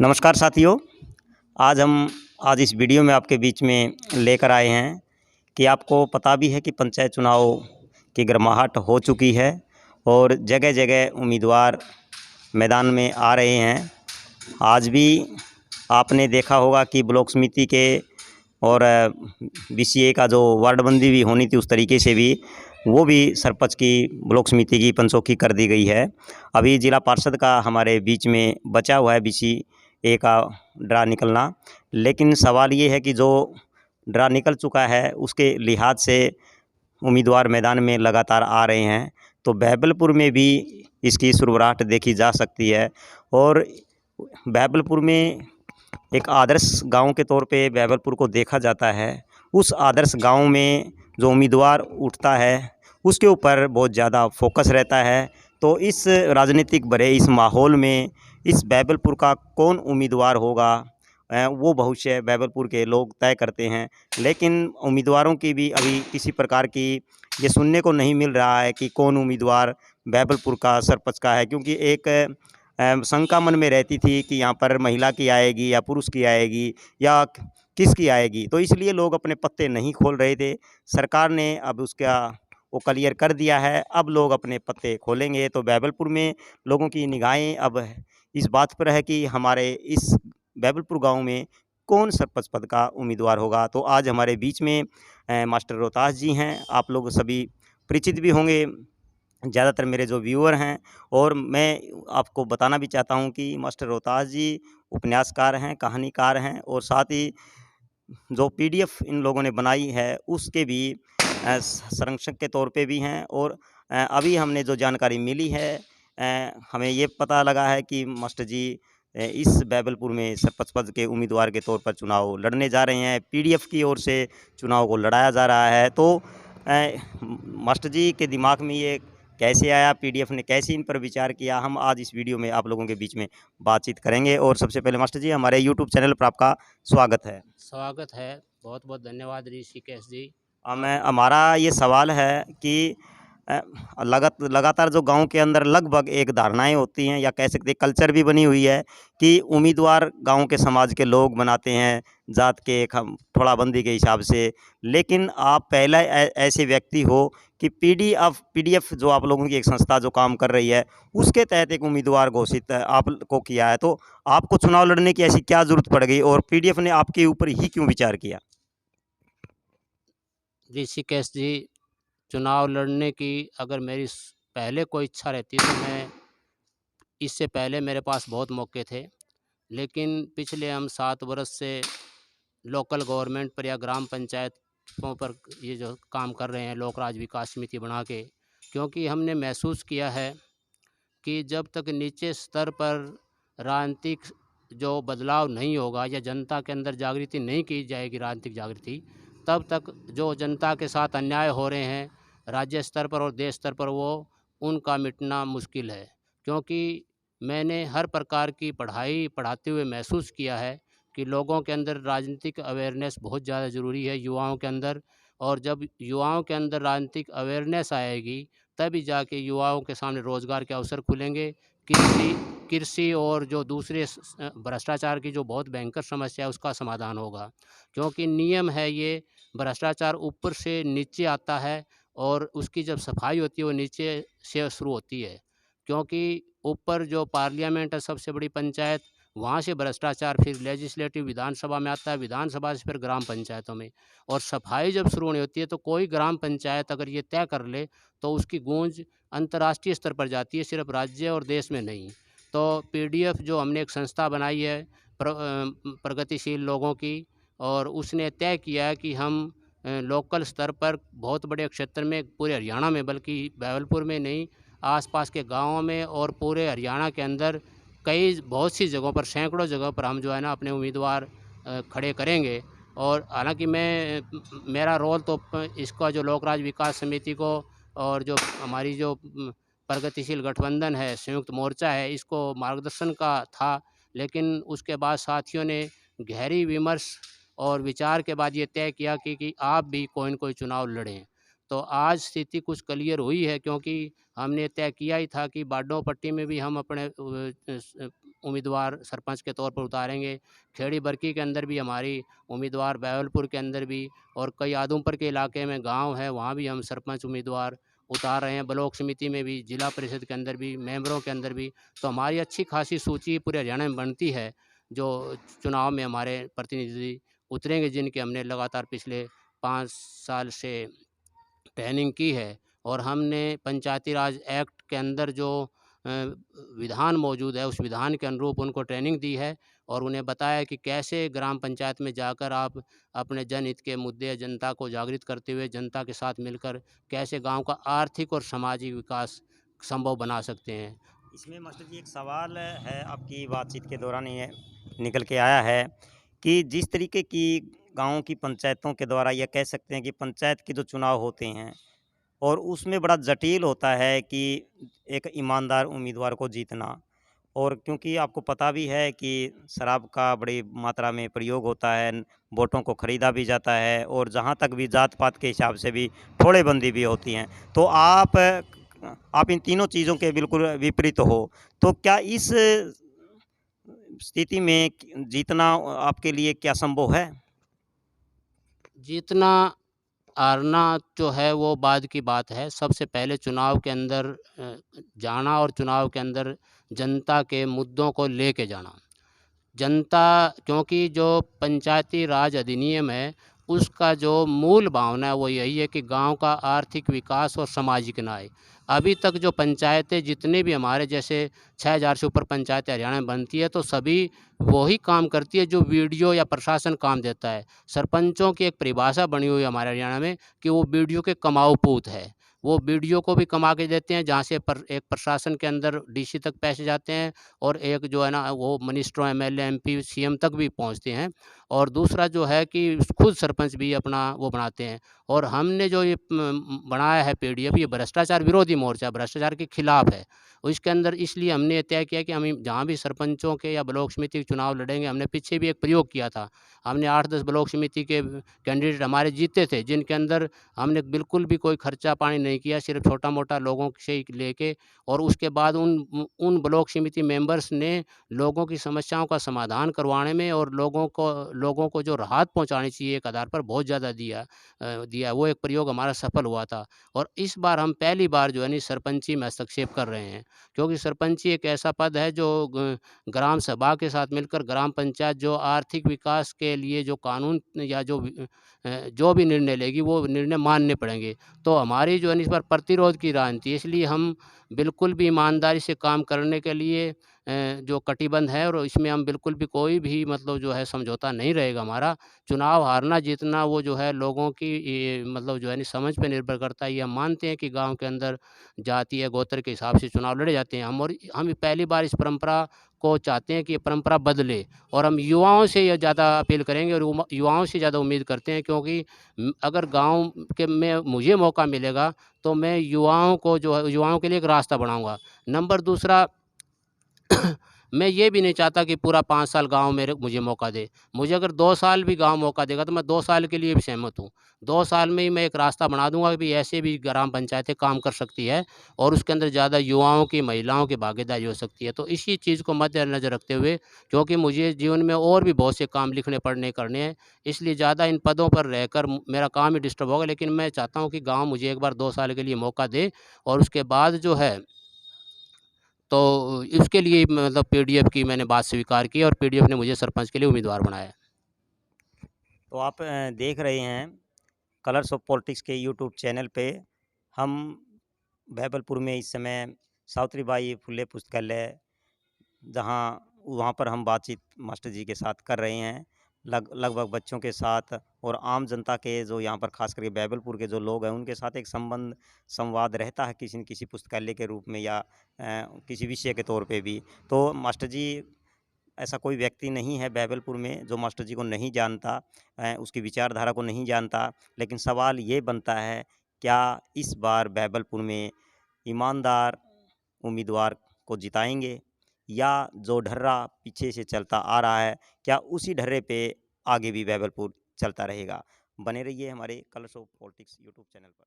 नमस्कार साथियों। आज इस वीडियो में आपके बीच में लेकर आए हैं कि आपको पता भी है कि पंचायत चुनाव की गर्माहट हो चुकी है और जगह-जगह उम्मीदवार मैदान में आ रहे हैं। आज भी आपने देखा होगा कि ब्लॉक समिति के और बीसीए का जो वार्डबंदी भी होनी थी, उस तरीके से भी वो भी सरपंच की, ब्लॉक समिति की पंचों की कर दी गई है। अभी जिला पार्षद का हमारे बीच में बचा हुआ है बीसीए का ड्रा निकलना, लेकिन सवाल ये है कि जो ड्रा निकल चुका है उसके लिहाज से उम्मीदवार मैदान में लगातार आ रहे हैं। तो बहबलपुर में भी इसकी शुरुआत देखी जा सकती है और बहबलपुर में एक आदर्श गांव के तौर पे बहबलपुर को देखा जाता है। उस आदर्श गांव में जो उम्मीदवार उठता है उसके ऊपर बहुत ज़्यादा फोकस रहता है। तो इस राजनीतिक भरे इस माहौल में इस बहबलपुर का कौन उम्मीदवार होगा, वो भविष्य बहबलपुर के लोग तय करते हैं। लेकिन उम्मीदवारों की भी अभी किसी प्रकार की ये सुनने को नहीं मिल रहा है कि कौन उम्मीदवार बहबलपुर का सरपंच का है, क्योंकि एक शंका मन में रहती थी कि यहाँ पर महिला की आएगी या पुरुष की आएगी या किसकी आएगी। तो इसलिए लोग अपने पत्ते नहीं खोल रहे थे। सरकार ने अब उसका वो क्लियर कर दिया है, अब लोग अपने पत्ते खोलेंगे। तो बहबलपुर में लोगों की निगाहें अब इस बात पर है कि हमारे इस बहबलपुर गांव में कौन सरपंच पद का उम्मीदवार होगा। तो आज हमारे बीच में मास्टर रोहतास जी हैं। आप लोग सभी परिचित भी होंगे, ज़्यादातर मेरे जो व्यूअर हैं। और मैं आपको बताना भी चाहता हूं कि मास्टर रोहतास जी उपन्यासकार हैं, कहानीकार हैं और साथ ही जो पीडीएफ इन लोगों ने बनाई है उसके भी संरक्षक के तौर पे भी हैं। और अभी हमने जो जानकारी मिली है, हमें ये पता लगा है कि मास्टर जी इस बहबलपुर में सरपंच पद के उम्मीदवार के तौर पर चुनाव लड़ने जा रहे हैं। पीडीएफ की ओर से चुनाव को लड़ाया जा रहा है। तो मास्टर जी के दिमाग में ये कैसे आया, पीडीएफ ने कैसे इन पर विचार किया, हम आज इस वीडियो में आप लोगों के बीच में बातचीत करेंगे। और सबसे पहले मास्टर जी, हमारे यूट्यूब चैनल पर आपका स्वागत है। स्वागत है। बहुत बहुत धन्यवाद ऋषिकेश जी। मैं हमारा ये सवाल है कि लगातार जो गांव के अंदर लगभग एक धारणाएं होती हैं या कह सकते हैं कल्चर भी बनी हुई है कि उम्मीदवार गांव के समाज के लोग बनाते हैं, जात के थोड़ाबंदी के हिसाब से। लेकिन आप पहला ऐसे व्यक्ति हो कि पीडीएफ जो आप लोगों की एक संस्था जो काम कर रही है उसके तहत एक उम्मीदवार घोषित आपको किया है। तो आपको चुनाव लड़ने की ऐसी क्या जरूरत पड़ गई और पीडीएफ ने आपके ऊपर ही क्यों विचार किया? ऋषिकेश जी, चुनाव लड़ने की अगर मेरी पहले कोई इच्छा रहती तो मैं इससे पहले मेरे पास बहुत मौके थे। लेकिन पिछले हम 7 वर्ष से लोकल गवर्नमेंट पर या ग्राम पंचायतों पर ये जो काम कर रहे हैं लोक राज विकास समिति बना के, क्योंकि हमने महसूस किया है कि जब तक नीचे स्तर पर राजनीतिक जो बदलाव नहीं होगा या जनता के अंदर जागृति नहीं की जाएगी, राजनीतिक जागृति, तब तक जो जनता के साथ अन्याय हो रहे हैं राज्य स्तर पर और देश स्तर पर, वो उनका मिटना मुश्किल है। क्योंकि मैंने हर प्रकार की पढ़ाई पढ़ाते हुए महसूस किया है कि लोगों के अंदर राजनीतिक अवेयरनेस बहुत ज़्यादा ज़रूरी है, युवाओं के अंदर। और जब युवाओं के अंदर राजनीतिक अवेयरनेस आएगी तभी जाके युवाओं के सामने रोज़गार के अवसर खुलेंगे। कृषि कृषि और जो दूसरे भ्रष्टाचार की जो बहुत भयंकर समस्या है उसका समाधान होगा। क्योंकि नियम है ये, भ्रष्टाचार ऊपर से नीचे आता है और उसकी जब सफाई होती है वो नीचे से शुरू होती है। क्योंकि ऊपर जो पार्लियामेंट है, सबसे बड़ी पंचायत, वहाँ से भ्रष्टाचार फिर लेजिस्लेटिव विधानसभा में आता है, विधानसभा से फिर ग्राम पंचायतों में। और सफाई जब शुरू होनी होती है तो कोई ग्राम पंचायत अगर ये तय कर ले तो उसकी गूंज अंतर्राष्ट्रीय स्तर पर जाती है, सिर्फ राज्य और देश में नहीं। तो पीडीएफ जो हमने एक संस्था बनाई है प्रगतिशील लोगों की, और उसने तय किया है कि हम लोकल स्तर पर बहुत बड़े क्षेत्र में, पूरे हरियाणा में, बल्कि बहबलपुर में नहीं, आसपास के गाँवों में और पूरे हरियाणा के अंदर बहुत सी जगहों पर, सैकड़ों जगहों पर हम जो है ना अपने उम्मीदवार खड़े करेंगे। और हालांकि मेरा रोल तो इसका जो लोक राज विकास समिति को और जो हमारी जो प्रगतिशील गठबंधन है, संयुक्त मोर्चा है, इसको मार्गदर्शन का था। लेकिन उसके बाद साथियों ने गहरी विमर्श और विचार के बाद ये तय किया कि आप भी कोई न कोई चुनाव लड़ें। तो आज स्थिति कुछ क्लियर हुई है, क्योंकि हमने तय किया ही था कि बाडो पट्टी में भी हम अपने उम्मीदवार सरपंच के तौर पर उतारेंगे। खेड़ी बरकी के अंदर भी हमारी उम्मीदवार, बहवलपुर के अंदर भी, और कई आदमपुर के इलाके में गाँव है, वहाँ भी हम सरपंच उम्मीदवार उतार रहे हैं। ब्लॉक समिति में भी, जिला परिषद के अंदर भी, मेंबरों के अंदर भी। तो हमारी अच्छी खासी सूची पूरे हरियाणा में बनती है, जो चुनाव में हमारे प्रतिनिधि उतरेंगे, जिनके हमने लगातार पिछले 5 साल से ट्रेनिंग की है। और हमने पंचायती राज एक्ट के अंदर जो विधान मौजूद है, उस विधान के अनुरूप उनको ट्रेनिंग दी है और उन्हें बताया कि कैसे ग्राम पंचायत में जाकर आप अपने जनहित के मुद्दे, जनता को जागृत करते हुए जनता के साथ मिलकर कैसे गांव का आर्थिक और सामाजिक विकास संभव बना सकते हैं। इसमें मास्टर जी एक सवाल है, आपकी बातचीत के दौरान ये निकल के आया है कि जिस तरीके की गाँव की पंचायतों के द्वारा, या कह सकते हैं कि पंचायत के जो चुनाव होते हैं, और उसमें बड़ा जटिल होता है कि एक ईमानदार उम्मीदवार को जीतना। और क्योंकि आपको पता भी है कि शराब का बड़ी मात्रा में प्रयोग होता है, वोटों को खरीदा भी जाता है, और जहाँ तक भी जात-पात के हिसाब से भी थोड़ेबंदी भी होती हैं। तो आप इन तीनों चीज़ों के बिल्कुल विपरीत हो। तो क्या इस स्थिति में जीतना आपके लिए क्या संभव है? जीतना हारना जो है वो बाद की बात है। सबसे पहले चुनाव के अंदर जाना और चुनाव के अंदर जनता के मुद्दों को लेके जाना। जनता, क्योंकि जो पंचायती राज अधिनियम है, उसका जो मूल भावना है वो यही है कि गांव का आर्थिक विकास और सामाजिक न्याय। अभी तक जो पंचायतें जितने भी हमारे जैसे 6000 से ऊपर पंचायतें हरियाणा में बनती है, तो सभी वही काम करती है जो वीडियो या प्रशासन काम देता है। सरपंचों की एक परिभाषा बनी हुई है हमारे हरियाणा में कि वो वीडियो के कमाऊ पूत है। वो वीडियो को भी कमा के देते हैं, जहाँ से एक प्रशासन के अंदर डीसी तक पैसे जाते हैं, और एक जो है ना वो मिनिस्टरों, एमएलए, एमपी, सीएम तक भी पहुंचते हैं। और दूसरा जो है कि खुद सरपंच भी अपना वो बनाते हैं। और हमने जो ये बनाया है पीडीएफ, ये भ्रष्टाचार विरोधी मोर्चा, भ्रष्टाचार के खिलाफ है। और इसके अंदर इसलिए हमने ये तय किया कि हम जहाँ भी सरपंचों के या ब्लॉक समिति के चुनाव लड़ेंगे, हमने पीछे भी एक प्रयोग किया था। हमने 8-10 ब्लॉक समिति के कैंडिडेट हमारे जीते थे, जिनके अंदर हमने बिल्कुल भी कोई खर्चा पानी नहीं किया, सिर्फ छोटा-मोटा लोगों से ही लेके, और उसके बाद उन ब्लॉक समिति मेंबर्स ने लोगों की समस्याओं का समाधान करवाने में और लोगों को जो राहत पहुंचानी चाहिए एक आधार पर बहुत ज़्यादा दिया। वो एक प्रयोग हमारा सफल हुआ था। और इस बार हम पहली बार जो है नी सरपंची में हस्तक्षेप कर रहे हैं, क्योंकि सरपंची एक ऐसा पद है जो ग्राम सभा के साथ मिलकर ग्राम पंचायत जो आर्थिक विकास के लिए जो कानून या जो भी निर्णय लेगी, वो निर्णय मानने पड़ेंगे। तो हमारी जो है इस पर प्रतिरोध की राजनीति है, इसलिए हम बिल्कुल भी ईमानदारी से काम करने के लिए जो कटिबद्ध है, और इसमें हम बिल्कुल भी कोई भी मतलब जो है समझौता नहीं रहेगा हमारा। चुनाव हारना जीतना वो जो है लोगों की मतलब जो है ना समझ पे निर्भर करता है। ये हम मानते हैं कि गाँव के अंदर जाति या गोत्र के हिसाब से चुनाव लड़े जाते हैं। हम पहली बार इस परंपरा को चाहते हैं कि ये परंपरा बदले, और हम युवाओं से ये ज़्यादा अपील करेंगे और युवाओं से ज़्यादा उम्मीद करते हैं, क्योंकि अगर गाँव के में मुझे मौका मिलेगा, तो मैं युवाओं को जो है युवाओं के लिए एक रास्ता बनाऊँगा। नंबर दूसरा, मैं ये भी नहीं चाहता कि पूरा 5 साल गाँव मुझे मौका दे। मुझे अगर 2 साल भी गाँव मौका देगा, तो मैं 2 साल के लिए भी सहमत हूँ। 2 साल में ही मैं एक रास्ता बना दूँगा कि भई ऐसे भी ग्राम पंचायतें काम कर सकती है, और उसके अंदर ज़्यादा युवाओं की, महिलाओं की भागीदारी हो सकती है। तो इसी चीज़ को मद्देनज़र रखते हुए, क्योंकि मुझे जीवन में और भी बहुत से काम लिखने पढ़ने करने हैं, इसलिए ज़्यादा इन पदों पर रहकर मेरा काम ही डिस्टर्ब होगा। लेकिन मैं चाहता हूँ कि गाँव मुझे एक बार 2 साल के लिए मौका दे, और उसके बाद जो है तो इसके लिए मतलब पीडीएफ की मैंने बात स्वीकार की, और पीडीएफ ने मुझे सरपंच के लिए उम्मीदवार बनाया। तो आप देख रहे हैं कलर्स ऑफ पॉलिटिक्स के यूट्यूब चैनल पे। हम बहबलपुर में इस समय सावित्रीबाई फुले पुस्तकालय, जहाँ वहाँ पर हम बातचीत मास्टर जी के साथ कर रहे हैं, लगभग बच्चों के साथ और आम जनता के, जो यहाँ पर खास करके बहबलपुर के जो लोग हैं, उनके साथ एक संवाद रहता है किसी न किसी पुस्तकालय के रूप में, या किसी विषय के तौर पे भी। तो मास्टर जी, ऐसा कोई व्यक्ति नहीं है बहबलपुर में जो मास्टर जी को नहीं जानता, उसकी विचारधारा को नहीं जानता। लेकिन सवाल ये बनता है, क्या इस बार बहबलपुर में ईमानदार उम्मीदवार को जिताएँगे, या जो ढर्रा पीछे से चलता आ रहा है, क्या उसी ढर्रे पे आगे भी बहबलपुर चलता रहेगा? बने रहिए हमारे colours of politics YouTube channel पर।